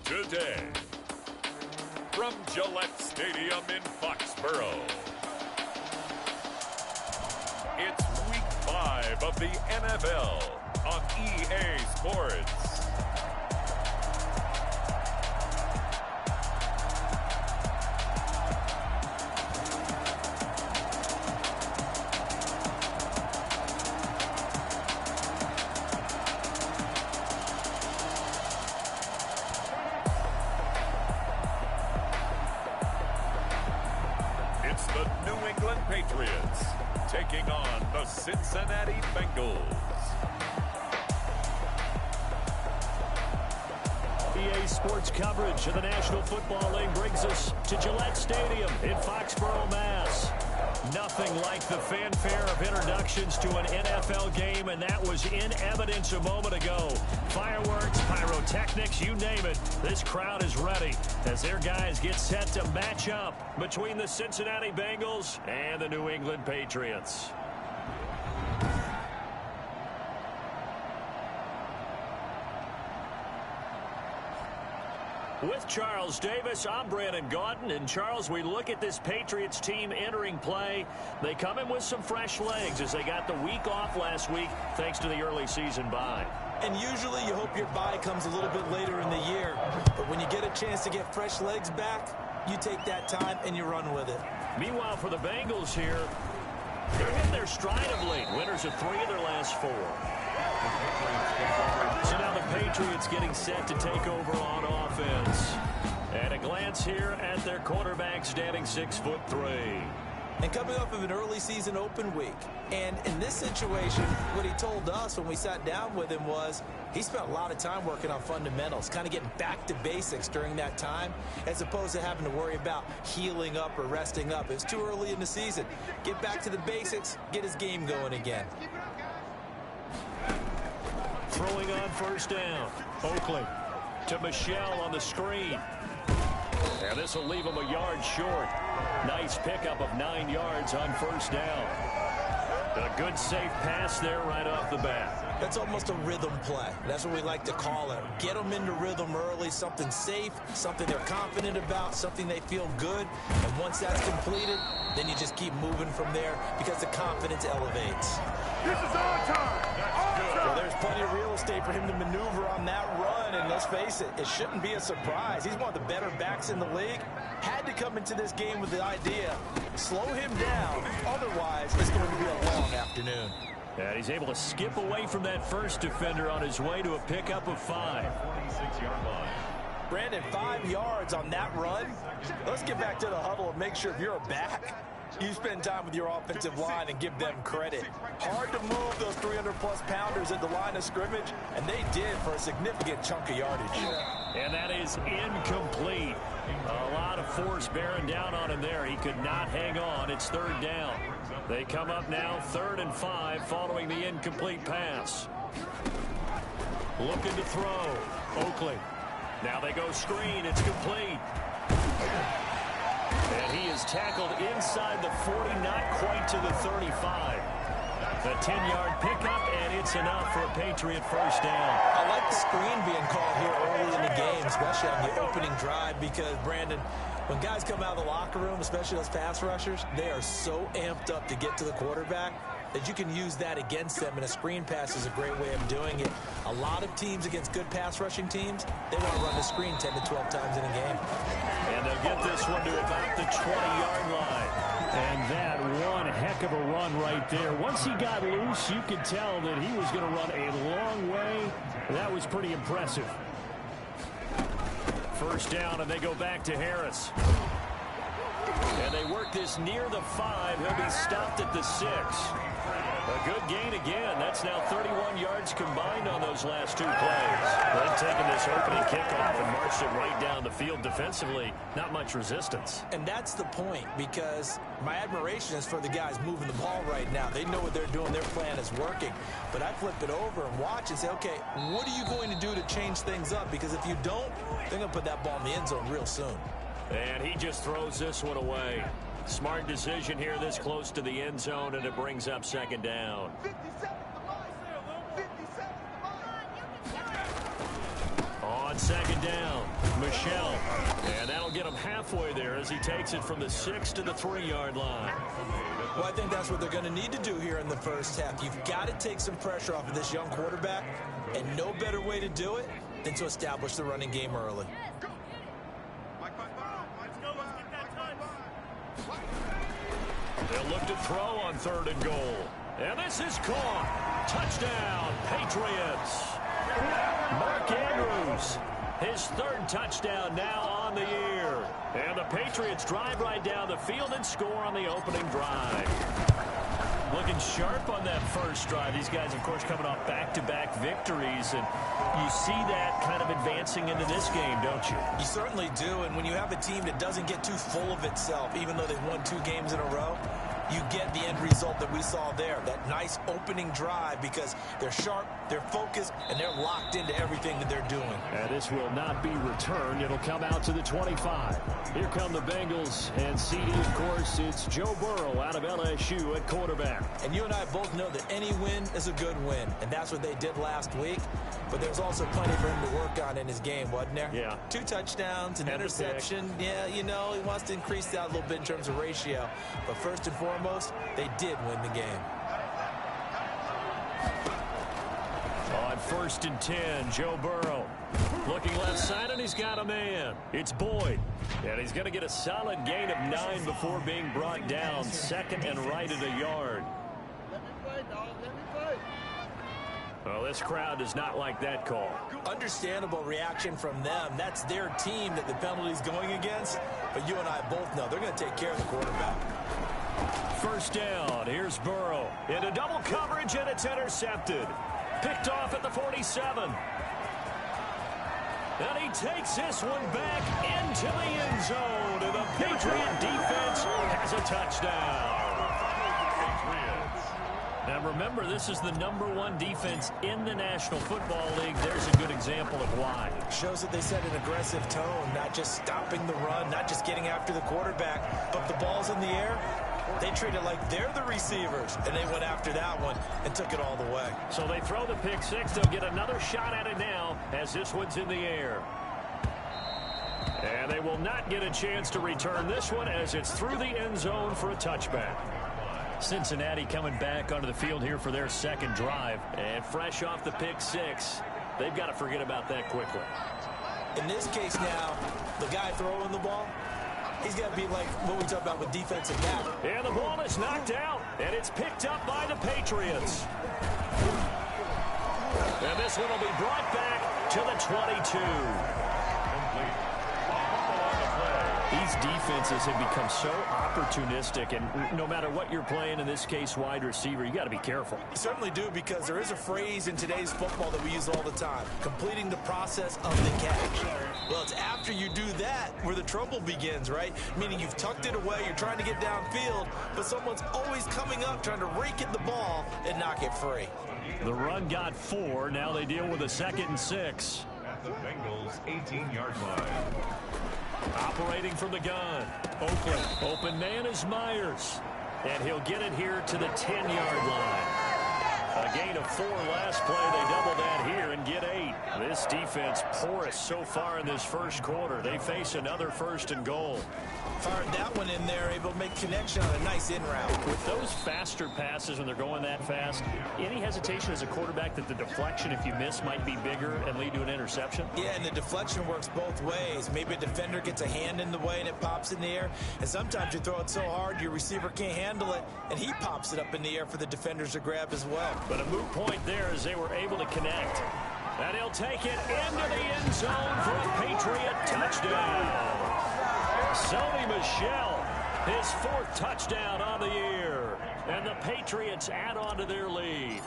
today. From Gillette Stadium in Foxborough, it's Week 5 of the NFL on EA Sports. It's the New England Patriots taking on the Cincinnati Bengals. EA Sports coverage of the National Football League brings us to Gillette Stadium in Foxborough, Mass. Nothing like the fanfare of introductions to an NFL game, and that was in evidence a moment ago. Fireworks, pyrotechnics, you name it. This crowd is ready as their guys get set to match up between the Cincinnati Bengals and the New England Patriots. With Charles Davis, I'm Brandon Gaudin. And Charles, we look at this Patriots team entering play. They come in with some fresh legs as they got the week off last week thanks to the early season bye. And usually you hope your bye comes a little bit later in the year. But when you get a chance to get fresh legs back, you take that time and you run with it. Meanwhile, for the Bengals here, they're in their stride of late. Winners of 3 of their last 4. So now the Patriots getting set to take over on offense. At a glance here at their quarterback standing 6'3". And coming off of an early season open week. And in this situation, what he told us when we sat down with him was he spent a lot of time working on fundamentals, kind of getting back to basics during that time, as opposed to having to worry about healing up or resting up. It's too early in the season. Get back to the basics, get his game going again. Throwing on first down. Oakley to Michelle on the screen. And this will leave him a yard short. Nice pickup of 9 yards on first down. A good safe pass there right off the bat. That's almost a rhythm play. That's what we like to call it. Get them into rhythm early, something safe, something they're confident about, something they feel good. And once that's completed, then you just keep moving from there because the confidence elevates. This is our time. Well, there's plenty of real estate for him to maneuver on that run, and let's face it, it shouldn't be a surprise. He's one of the better backs in the league. Had to come into this game with the idea, slow him down, otherwise it's going to be a long afternoon. And he's able to skip away from that first defender on his way to a pickup of 5. 26-yard line. Brandon, 5 yards on that run. Let's get back to the huddle and make sure if you're a back, you spend time with your offensive line and give them credit. Hard to move those 300-plus pounders at the line of scrimmage, and they did for a significant chunk of yardage. And that is incomplete. A lot of force bearing down on him there. He could not hang on. It's 3rd down. They come up now 3rd and 5 following the incomplete pass. Looking to throw. Oakley. Now they go screen. It's complete. And he is tackled inside the 40, not quite to the 35. A 10-yard pickup, and it's enough for a Patriot first down. I like the screen being called here early in the game, especially on the opening drive, because, Brandon, when guys come out of the locker room, especially those pass rushers, they are so amped up to get to the quarterback that you can use that against them, and a screen pass is a great way of doing it. A lot of teams against good pass rushing teams, they want to run the screen 10 to 12 times in a game. And they'll get this one to about the 20-yard line. And that one heck of a run right there. Once he got loose, you could tell that he was going to run a long way. That was pretty impressive. First down, and they go back to Harris. And they work this near the 5. He'll be stopped at the 6. A good gain again. That's now 31 yards combined on those last 2 plays. They've taken this opening kickoff and marched it right down the field defensively. Not much resistance. And that's the point, because my admiration is for the guys moving the ball right now. They know what they're doing. Their plan is working. But I flip it over and watch and say, okay, what are you going to do to change things up? Because if you don't, they're going to put that ball in the end zone real soon. And he just throws this one away. Smart decision here this close to the end zone, and it brings up 2nd down. On second down. Michel. And that'll get him halfway there as he takes it from the 6 to the 3-yard line. Well, I think that's what they're going to need to do here in the first half. You've got to take some pressure off of this young quarterback, and no better way to do it than to establish the running game early. They'll look to throw on 3rd and goal. And this is caught. Touchdown, Patriots. Mark Andrews, his 3rd touchdown now on the year. And the Patriots drive right down the field and score on the opening drive. Looking sharp on that first drive. These guys, of course, coming off back-to-back victories. And you see that kind of advancing into this game, don't you? You certainly do. And when you have a team that doesn't get too full of itself, even though they've won 2 games in a row, you get the end result that we saw there. That nice opening drive because they're sharp, they're focused, and they're locked into everything that they're doing. And this will not be returned. It'll come out to the 25. Here come the Bengals. And CD, of course, it's Joe Burrow out of LSU at quarterback. And you and I both know that any win is a good win. And that's what they did last week. But there's also plenty for him to work on in his game, wasn't there? Yeah. 2 touchdowns, an interception. Yeah, you know, he wants to increase that a little bit in terms of ratio. But first and foremost, they did win the game. On 1st and 10, Joe Burrow. Looking left side, and he's got a man. It's Boyd. And he's going to get a solid gain of 9 before being brought down. 2nd and right at a yard. Let me play, dog. Let me play. Well, this crowd does not like that call. Understandable reaction from them. That's their team that the penalty's going against. But you and I both know they're going to take care of the quarterback. 1st down. Here's Burrow. Into double coverage, and it's intercepted. Picked off at the 47. And he takes this one back into the end zone. And the Patriot defense has a touchdown. Now remember, this is the #1 defense in the National Football League. There's a good example of why. Shows that they set an aggressive tone, not just stopping the run, not just getting after the quarterback, but the ball's in the air. They treat it like they're the receivers, and they went after that one and took it all the way. So they throw the pick 6. They'll get another shot at it now as this one's in the air. And they will not get a chance to return this one as it's through the end zone for a touchback. Cincinnati coming back onto the field here for their 2nd drive. And fresh off the pick 6, they've got to forget about that quickly. In this case now, the guy throwing the ball, he's got to be like what we talk about with defensive back. And the ball is knocked out, and it's picked up by the Patriots. And this one will be brought back to the 22. These defenses have become so opportunistic, and no matter what you're playing, in this case wide receiver, you got to be careful. You certainly do, because there is a phrase in today's football that we use all the time: completing the process of the catch. Well, it's after you do that where the trouble begins, right? Meaning you've tucked it away, you're trying to get downfield, but someone's always coming up trying to rake at the ball and knock it free. The run got 4. Now they deal with a 2nd and 6. At the Bengals' 18-yard line. Operating from the gun. Open man is Myers. And he'll get it here to the 10-yard line. A gain of 4 last play. They double that here and get 8. This defense porous so far in this first quarter. They face another 1st and goal. Fired that one in there, able to make connection on a nice in route. With those faster passes when they're going that fast, any hesitation as a quarterback that the deflection, if you miss, might be bigger and lead to an interception? Yeah, and the deflection works both ways. Maybe a defender gets a hand in the way and it pops in the air. And sometimes you throw it so hard your receiver can't handle it, and he pops it up in the air for the defenders to grab as well. But a moot point there as they were able to connect. And he'll take it into the end zone for a Patriot touchdown. Sony Michel, his 4th touchdown on the year. And the Patriots add on to their lead.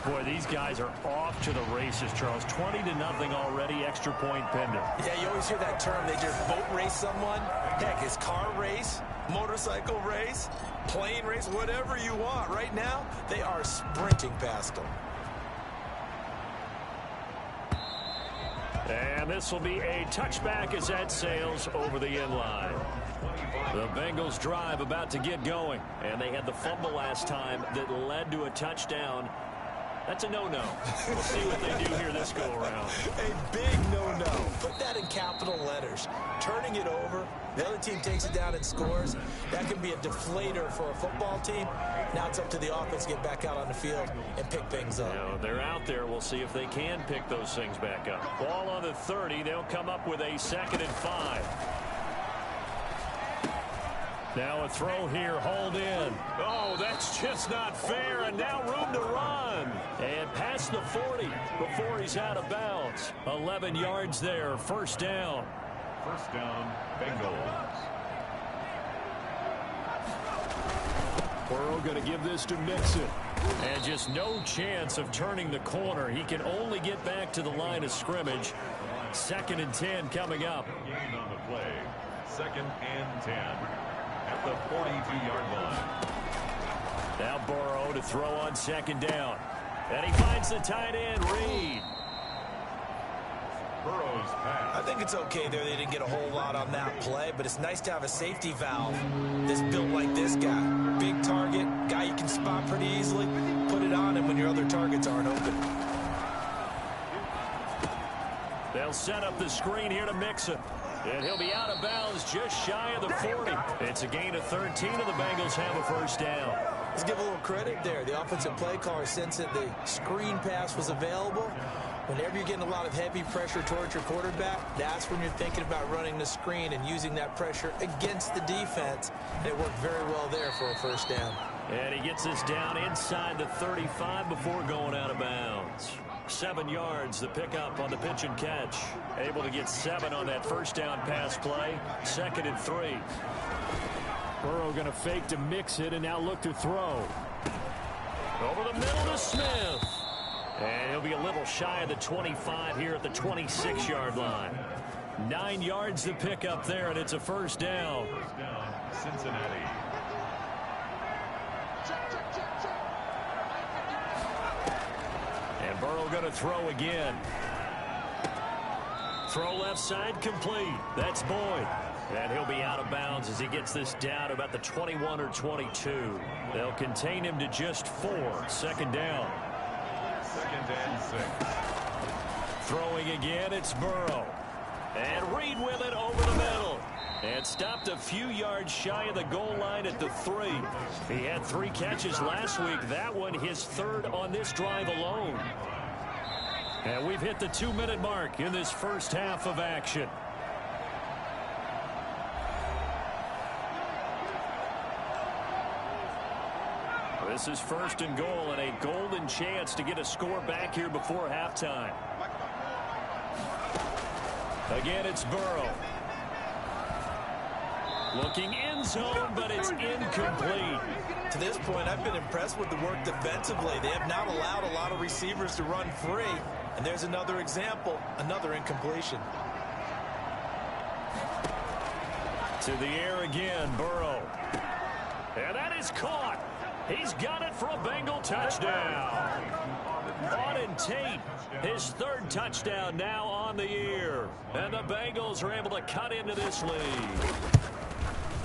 Boy, these guys are off to the races, Charles. 20-0 already, extra point pending. Yeah, you always hear that term. They just boat race someone. Heck, it's car race, motorcycle race, plane race, whatever you want. Right now, they are sprinting past them. And this will be a touchback as that sails over the end line. The Bengals drive about to get going. And they had the fumble last time that led to a touchdown. That's a no-no. We'll see what they do here this go-around. A big no-no. Put that in capital letters. Turning it over, the other team takes it down and scores. That can be a deflator for a football team. Now it's up to the offense to get back out on the field and pick things up. They're out there. We'll see if they can pick those things back up. Ball on the 30. They'll come up with a 2nd and 5. Now a throw here, hauled in. Oh, that's just not fair, and now room to run. And past the 40 before he's out of bounds. 11 yards there, 1st down. 1st down, Bengals. Burrow going to give this to Mixon. And just no chance of turning the corner. He can only get back to the line of scrimmage. 2nd and 10 coming up. Gain on the play. 2nd and 10. At the 42-yard line. Now Burrow to throw on 2nd down. And he finds the tight end, Reed. Burrow's pass. I think it's okay there. They didn't get a whole lot on that play, but it's nice to have a safety valve that's built like this guy. Big target, guy you can spot pretty easily. Put it on him when your other targets aren't open. They'll set up the screen here to Mixon. And he'll be out of bounds just shy of the 40. It's a gain of 13, and the Bengals have a 1st down. Let's give a little credit there. The offensive play caller, since the screen pass was available, whenever you're getting a lot of heavy pressure towards your quarterback, that's when you're thinking about running the screen and using that pressure against the defense. And it worked very well there for a 1st down. And he gets us down inside the 35 before going out of bounds. 7 yards, the pickup on the pitch and catch. Able to get 7 on that 1st down pass play. 2nd and 3. Burrow going to fake to mix it and now look to throw. Over the middle to Smith. And he'll be a little shy of the 25 here at the 26-yard line. 9 yards the pickup there, and it's a 1st down. 1st down, Cincinnati. And Burrow going to throw again. Throw left side complete. That's Boyd. And he'll be out of bounds as he gets this down to about the 21 or 22. They'll contain him to just 4. 2nd down. 2nd and 6. Throwing again, it's Burrow. And Reed with it over the middle. And stopped a few yards shy of the goal line at the 3. He had 3 catches last week. That one his 3rd on this drive alone. And we've hit the 2-minute mark in this 1st half of action. This is 1st and goal and a golden chance to get a score back here before halftime. Again, it's Burrow. Looking end zone, but it's incomplete. To this point, I've been impressed with the work defensively. They have not allowed a lot of receivers to run free. And there's another example, another incompletion. To the air again, Burrow. And that is caught. He's got it for a Bengal touchdown. Auden Tate, his 3rd touchdown now on the year. And the Bengals are able to cut into this lead.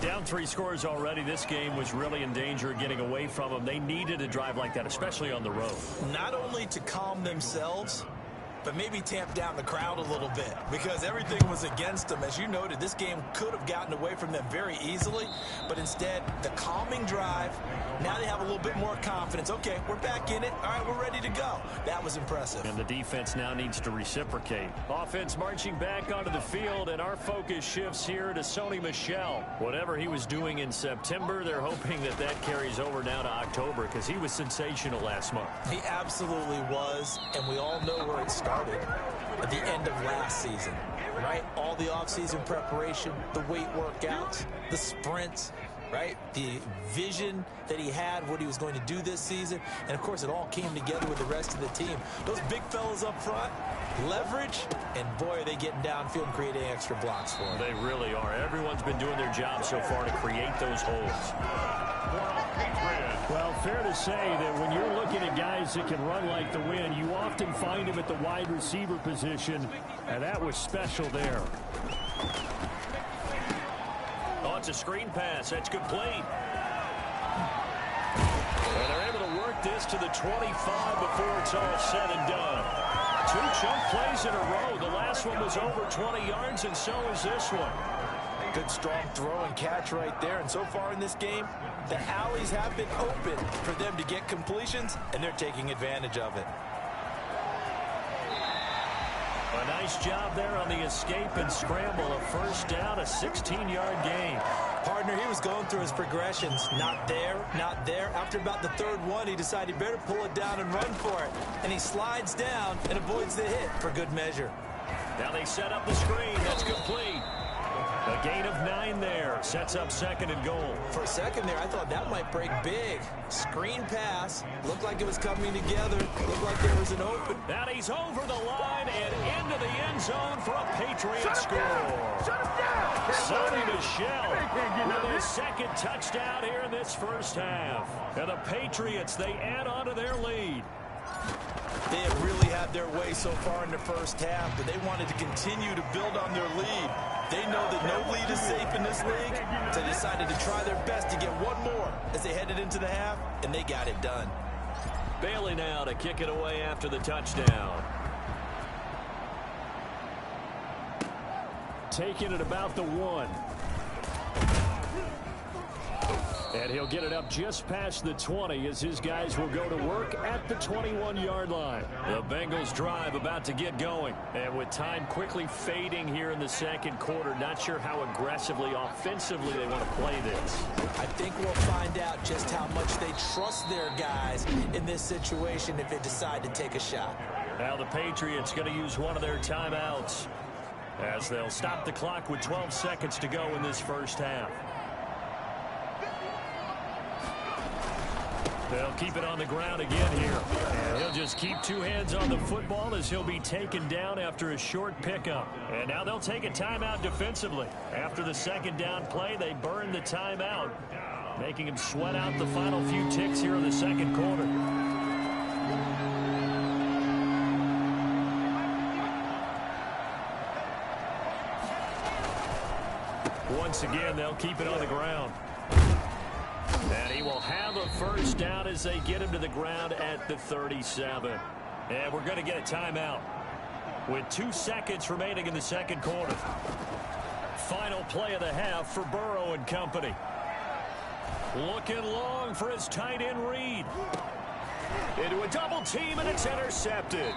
Down 3 scores already. This game was really in danger of getting away from them. They needed a drive like that, especially on the road. Not only to calm themselves, but maybe tamp down the crowd a little bit because everything was against them. As you noted, this game could have gotten away from them very easily, but instead, the calming drive, now they have a little bit more confidence. Okay, we're back in it. All right, we're ready to go. That was impressive. And the defense now needs to reciprocate. Offense marching back onto the field, and our focus shifts here to Sony Michel. Whatever he was doing in September, they're hoping that that carries over now to October because he was sensational last month. He absolutely was, and we all know where it started. At the end of last season, right? All the offseason preparation, the weight workouts, the sprints, right? The vision that he had, what he was going to do this season. And, of course, it all came together with the rest of the team. Those big fellas up front, leverage, and, boy, are they getting downfield and creating extra blocks for him. They really are. Everyone's been doing their job so far to create those holes. Well, fair to say that when you're looking at guys that can run like the wind, you often find him at the wide receiver position, and that was special there. Oh, it's a screen pass. That's complete. And they're able to work get this to the 25 before it's all said and done. 2 chunk plays in a row. The last one was over 20 yards, and so is this one. Good strong throw and catch right there. And so far in this game, the alleys have been open for them to get completions, and they're taking advantage of it. A nice job there on the escape and scramble. A first down, a 16-yard gain. Partner, he was going through his progressions. Not there, not there. After about the third one, he decided he better pull it down and run for it. And he slides down and avoids the hit for good measure. Now they set up the screen. That's complete. A gain of 9 there. Sets up 2nd and goal. For a second there, I thought that might break big. Screen pass. Looked like it was coming together. Looked like there was an open. Now he's over the line and into the end zone for a Patriots score. Shut him down! Sonny Michel with his 2nd touchdown here in this first half. And the Patriots, they add on to their lead. They have really had their way so far in the first half, but they wanted to continue to build on their lead. They know that no lead is safe in this league, so they decided to try their best to get one more as they headed into the half, and they got it done. Bailey now to kick it away after the touchdown. Taking it about the 1. And he'll get it up just past the 20 as his guys will go to work at the 21-yard line. The Bengals drive about to get going. And with time quickly fading here in the second quarter, not sure how aggressively, offensively they want to play this. I think we'll find out just how much they trust their guys in this situation if they decide to take a shot. Now the Patriots going to use one of their timeouts as they'll stop the clock with 12 seconds to go in this first half. They'll keep it on the ground again here. And he'll just keep 2 hands on the football as he'll be taken down after a short pickup. And now they'll take a timeout defensively. After the 2nd down play, they burn the timeout, making him sweat out the final few ticks here in the second quarter. Once again, they'll keep it on the ground. And he will have a first down as they get him to the ground at the 37. And we're going to get a timeout with 2 seconds remaining in the second quarter. Final play of the half for Burrow and company. Looking long for his tight end Reed. Into a double team, and it's intercepted.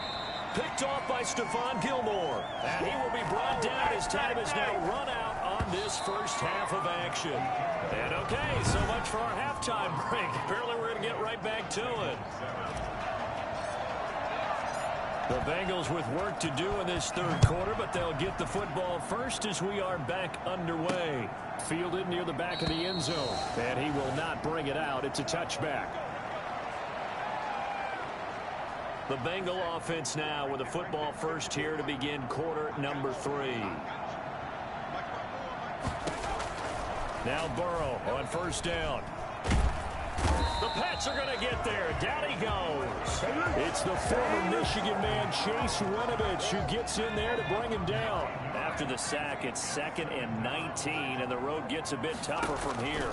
Picked off by Stephon Gilmore. And he will be brought down as time is now run out on this first half of action. And okay, so much for our halftime break. Apparently we're going to get right back to it. The Bengals with work to do in this third quarter, but they'll get the football first as we are back underway. Fielded near the back of the end zone. And he will not bring it out. It's a touchback. The Bengal offense now with the football first here to begin quarter number 3. Now Burrow on first down. The Pats are going to get there. Down he goes. It's the former Michigan man, Chase Winovich, who gets in there to bring him down. After the sack, it's 2nd and 19, and the road gets a bit tougher from here.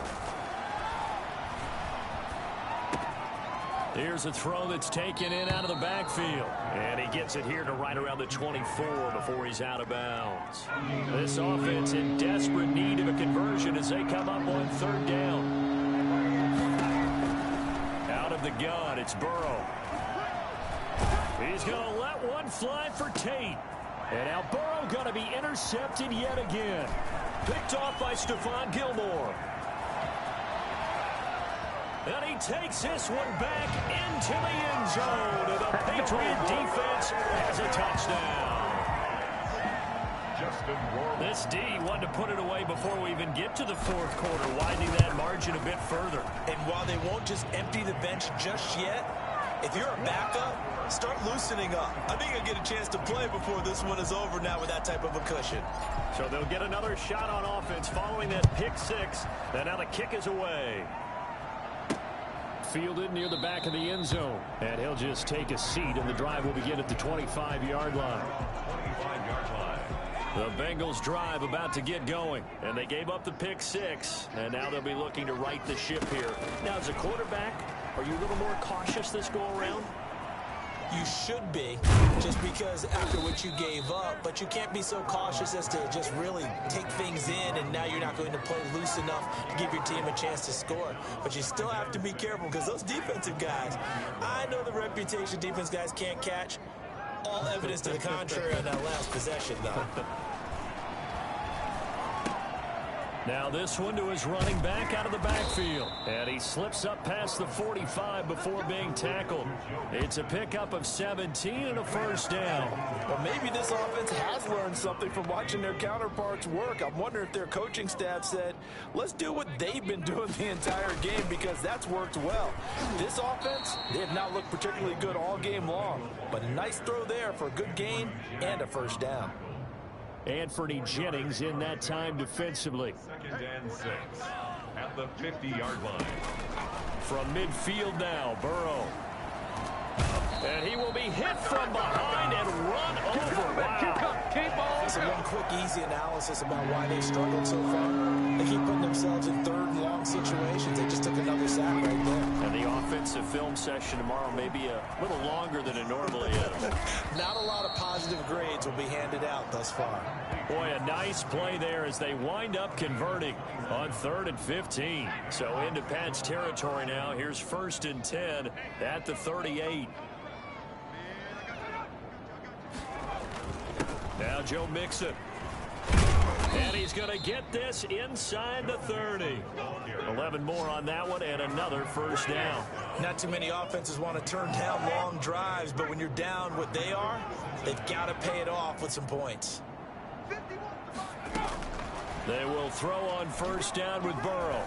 Here's a throw that's taken in out of the backfield. And he gets it here to right around the 24 before he's out of bounds. This offense in desperate need of a conversion as they come up on 3rd down. Out of the gun, it's Burrow. He's going to let one fly for Tate. And now Burrow going to be intercepted yet again. Picked off by Stephon Gilmore. And he takes this one back into the end zone. And the Patriot defense has a touchdown. This D wanted to put it away before we even get to the fourth quarter, widening that margin a bit further. And while they won't just empty the bench just yet, if you're a backup, start loosening up. I think you'll get a chance to play before this one is over now with that type of a cushion. So they'll get another shot on offense following that pick 6. And now the kick is away. Fielded near the back of the end zone. And he'll just take a seat, and the drive will begin at the 25-yard line. The Bengals drive about to get going. And they gave up the pick 6. And now they'll be looking to right the ship here. Now, as a quarterback, Are you a little more cautious this go-around? You should be, just because after what you gave up, but you can't be so cautious as to just really take things in, and now you're not going to play loose enough to give your team a chance to score. But you still have to be careful, because those defensive guys, I know the reputation defense guys can't catch. All evidence to the contrary on that last possession, though. Now this one to his running back out of the backfield. And he slips up past the 45 before being tackled. It's a pickup of 17 and a first down. Well, maybe this offense has learned something from watching their counterparts work. I'm wondering if their coaching staff said, let's do what they've been doing the entire game, because that's worked well. This offense, they have not looked particularly good all game long. But a nice throw there for a good gain and a first down. Anthony Jennings in that time defensively. 2nd and 6 at the 50-yard line. From midfield now, Burrow. And he will be hit from behind and run over. Wow. So one quick, easy analysis about why they struggled so far. They keep putting themselves in third and long situations. They just took another sack right there. And the offensive film session tomorrow may be a little longer than it normally is. Not a lot of positive grades will be handed out thus far. Boy, a nice play there as they wind up converting on 3rd and 15. So into Pat's territory now. Here's 1st and 10 at the 38. Now Joe Mixon. And he's going to get this inside the 30. 11 more on that one and another first down. Not too many offenses want to turn down long drives, but when you're down what they are, they've got to pay it off with some points. They will throw on first down with Burrow.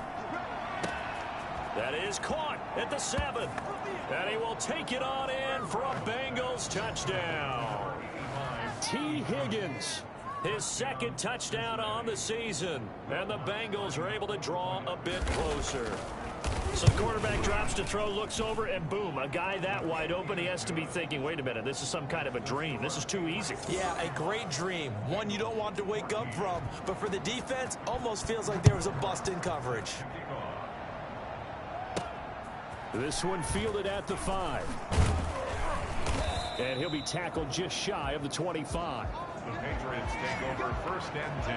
That is caught at the 7. And he will take it on in for a Bengals touchdown. T. Higgins, his 2nd touchdown on the season. And the Bengals are able to draw a bit closer. So the quarterback drops to throw, looks over, and boom, a guy that wide open, he has to be thinking, wait a minute, this is some kind of a dream. This is too easy. Yeah, a great dream. One you don't want to wake up from. But for the defense, almost feels like there was a bust in coverage. This one fielded at the 5. And he'll be tackled just shy of the 25. The Patriots take over 1st and 10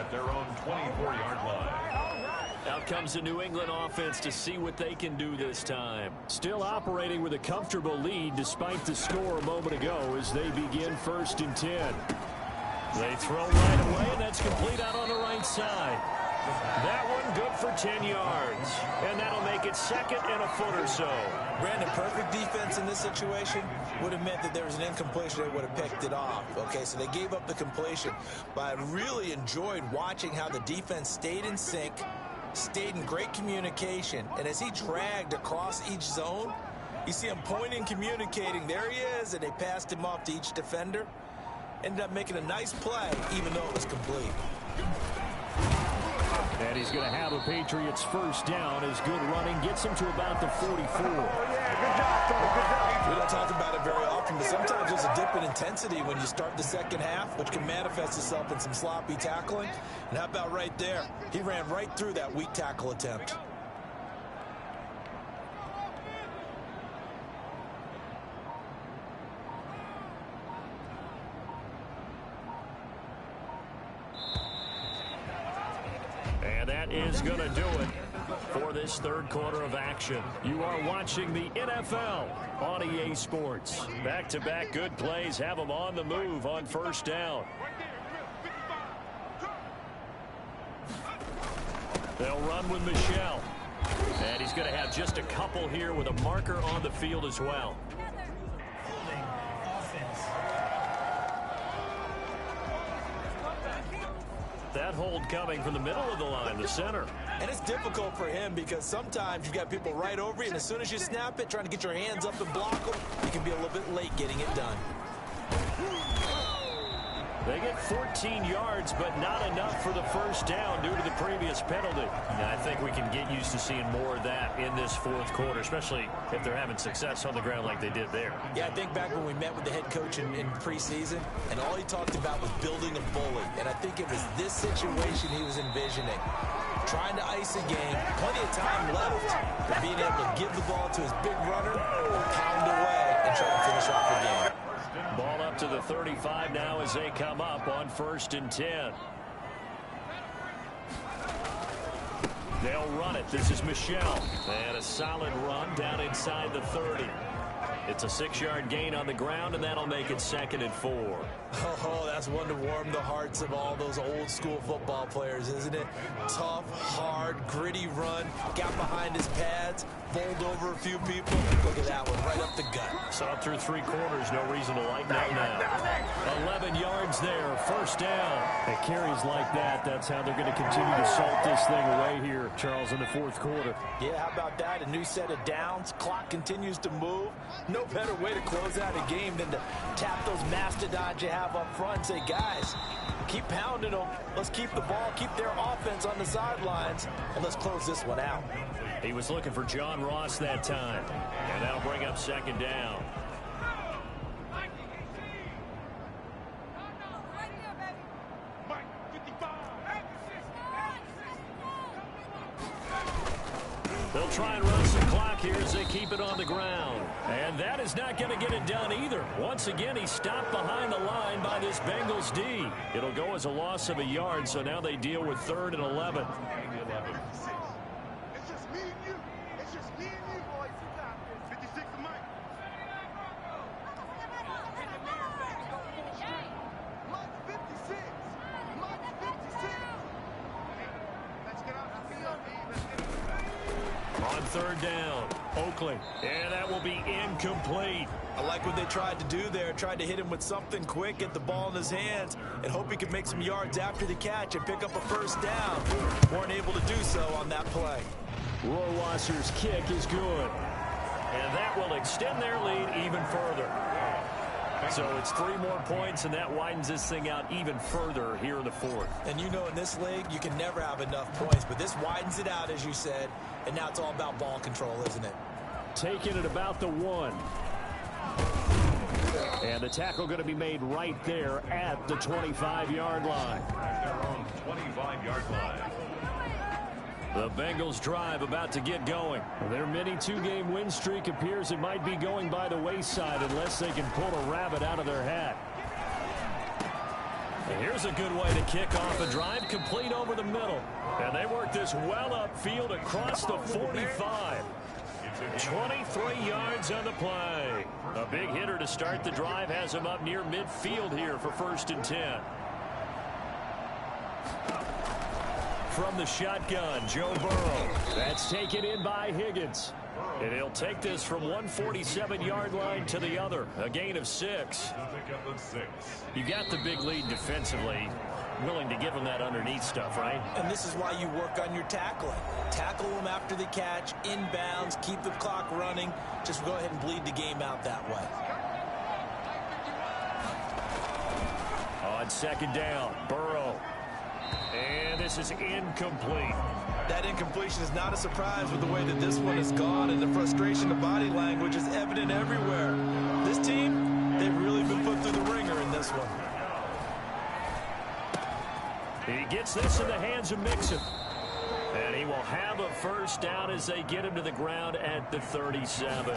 at their own 24-yard line. Out comes the New England offense to see what they can do this time. Still operating with a comfortable lead despite the score a moment ago as they begin 1st and 10. They throw right away, and that's complete out on the right side. That one good for 10 yards. And that'll make it 2nd and a foot or so. Brandon, perfect defense in this situation would have meant that there was an incompletion that would have picked it off. Okay, so they gave up the completion. But I really enjoyed watching how the defense stayed in sync, stayed in great communication. And as he dragged across each zone, you see him pointing, communicating. There he is, and they passed him off to each defender. Ended up making a nice play, even though it was complete. And he's going to have a Patriots first down as good running gets him to about the 44. We don't talk about it very often, but sometimes there's a dip in intensity when you start the 2nd half, which can manifest itself in some sloppy tackling. And how about right there? He ran right through that weak tackle attempt. And that is going to do it for this 3rd quarter of action. You are watching the NFL on EA Sports. Back-to-back good plays have them on the move on first down. They'll run with Michelle. And he's going to have just a couple here with a marker on the field as well. That hold coming from the middle of the line, the center. And it's difficult for him because sometimes you've got people right over you, and as soon as you snap it, trying to get your hands up and block them, you can be a little bit late getting it done. They get 14 yards, but not enough for the first down due to the previous penalty. And I think we can get used to seeing more of that in this 4th quarter, especially if they're having success on the ground like they did there. Yeah, I think back when we met with the head coach in preseason, and all he talked about was building a bully. And I think it was this situation he was envisioning. trying to ice a game. Plenty of time left, but being able to give the ball to his big runner, pound away, and try to finish off the game. Ball up to the 35 now as they come up on 1st and 10. They'll run it. This is Michelle. And a solid run down inside the 30. It's a 6-yard gain on the ground, and that'll make it 2nd and 4. Oh, that's one to warm the hearts of all those old-school football players, isn't it? Tough, hard, gritty run. Got behind his pads, bowled over a few people. Look at that one, right up the gut. Saw it through 3 quarters. No reason to lighten up now. 11 yards there. 1st down. At carries like that, that's how they're going to continue to salt this thing away here, Charles, in the 4th quarter. Yeah, how about that? A new set of downs. Clock continues to move. No better way to close out a game than to tap those mastodons you have up front and say, guys, keep pounding them. Let's keep the ball, keep their offense on the sidelines, and let's close this one out. He was looking for John Ross that time, and that'll bring up 2nd down. They'll try and run some clock here as they keep it on the ground. And that is not going to get it done either. Once again, he stopped behind the line by this Bengals D. It'll go as a loss of a yard, so now they deal with 3rd and 11. It's just me and you. It's just me and you, boys. You got this. 56 to Mike. Mike 56. Mike 56. Let's get out. Let's get out. On 3rd down, Oakley. And that will be incomplete. I like what they tried to do there. Tried to hit him with something quick, get the ball in his hands, and hope he could make some yards after the catch and pick up a 1st down. Weren't able to do so on that play. Rohrwasser's kick is good. And that will extend their lead even further. So it's 3 more points, and that widens this thing out even further here in the 4th. And you know, in this league, you can never have enough points, but this widens it out, as you said, and now it's all about ball control, isn't it? Taking it about the 1. And the tackle going to be made right there at the 25-yard line. Their own 25-yard line. The Bengals drive about to get going. Their mini 2-game win streak appears it might be going by the wayside unless they can pull a rabbit out of their hat. And here's a good way to kick off a drive, complete over the middle. And they work this well upfield across the 45. 23 yards on the play. A big hitter to start the drive has him up near midfield here for 1st and 10. From the shotgun, Joe Burrow. That's taken in by Higgins. And he'll take this from 147-yard line to the other. A gain of 6. You got the big lead defensively. Willing to give them that underneath stuff, right? And this is why you work on your tackling. Tackle them after the catch, inbounds, keep the clock running. Just go ahead and bleed the game out that way. On 2nd down, Burrow. And this is incomplete. That incompletion is not a surprise with the way that this one has gone, and the frustration of body language is evident everywhere. This team, they've really been put through the ringer in this one. He gets this in the hands of Mixon. And he will have a 1st down as they get him to the ground at the 37.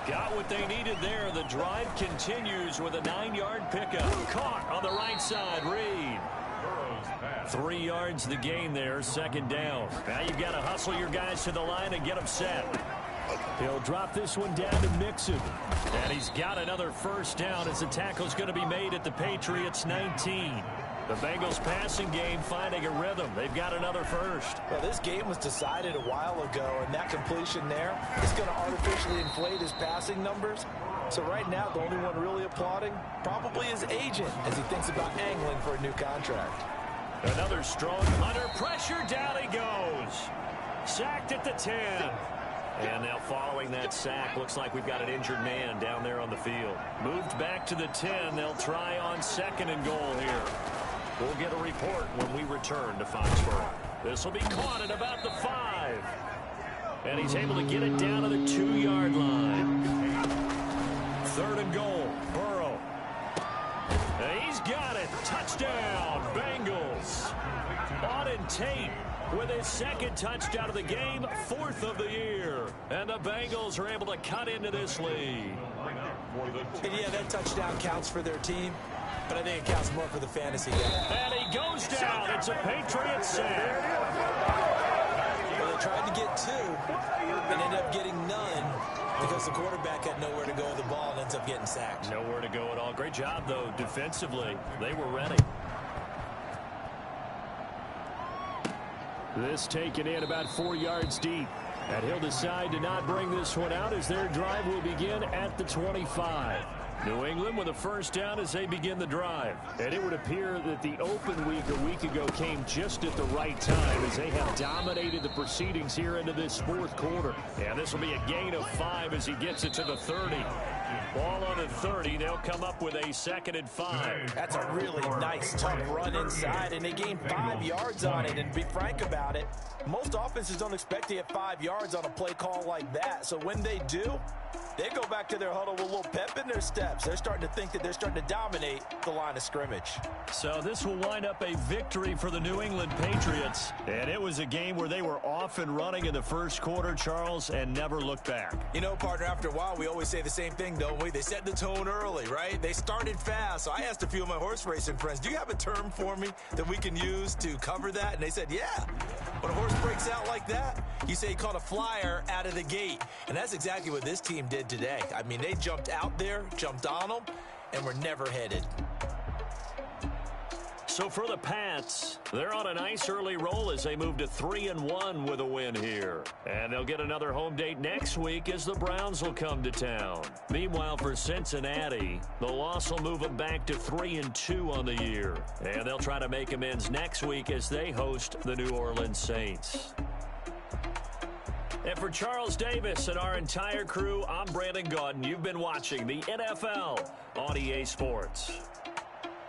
Got what they needed there. The drive continues with a 9-yard pickup. Caught on the right side, Reed. 3 yards the gain there, 2nd down. Now you've got to hustle your guys to the line and get them set. He'll drop this one down to Mixon. And he's got another 1st down as the tackle's going to be made at the Patriots 19. The Bengals passing game finding a rhythm. They've got another 1st. Well, this game was decided a while ago, and that completion there is going to artificially inflate his passing numbers. So right now, the only one really applauding probably his agent as he thinks about angling for a new contract. Another strong under pressure. Down he goes. Sacked at the 10. And now following that sack, looks like we've got an injured man down there on the field. Moved back to the 10. They'll try on 2nd and goal here. We'll get a report when we return to Foxborough. This will be caught at about the 5. And he's able to get it down to the 2-yard line. 3rd and goal. Burrow. And he's got it. Touchdown, Bengals. Auden Tate with his second touchdown of the game, 4th of the year. And the Bengals are able to cut into this lead. And yeah, that touchdown counts for their team, but I think it counts more for the fantasy game. And he goes down. It's a Patriots sack. Well, they tried to get 2 and ended up getting none because the quarterback had nowhere to go with the ball and ends up getting sacked. Nowhere to go at all. Great job, though, defensively. They were ready. This taken in about 4 yards deep. And he'll decide to not bring this one out as their drive will begin at the 25. New England with a first down as they begin the drive. And it would appear that the open week a week ago came just at the right time as they have dominated the proceedings here into this 4th quarter. And this will be a gain of 5 as he gets it to the 30. Ball on the 30. They'll come up with a 2nd and 5. That's a really nice, tough run inside, and they gained 5 yards on it. And to be frank about it, most offenses don't expect to get 5 yards on a play call like that. So when they do, they go back to their huddle with a little pep in their steps. They're starting to think that they're starting to dominate the line of scrimmage. So this will wind up a victory for the New England Patriots. And it was a game where they were off and running in the first quarter, Charles, and never looked back. You know, partner, after a while, we always say the same thing, don't we? They set the tone early, right? They started fast. So I asked a few of my horse racing friends, do you have a term for me that we can use to cover that? And they said, yeah. When a horse breaks out like that, you say he caught a flyer out of the gate. And that's exactly what this team did today. I mean, they jumped out there, jumped on them, and were never headed. So for the Pats, they're on a nice early roll as they move to 3-1 with a win here. And they'll get another home date next week as the Browns will come to town. Meanwhile, for Cincinnati, the loss will move them back to 3-2 on the year. And they'll try to make amends next week as they host the New Orleans Saints. And for Charles Davis and our entire crew, I'm Brandon Gaudin. You've been watching the NFL on EA Sports.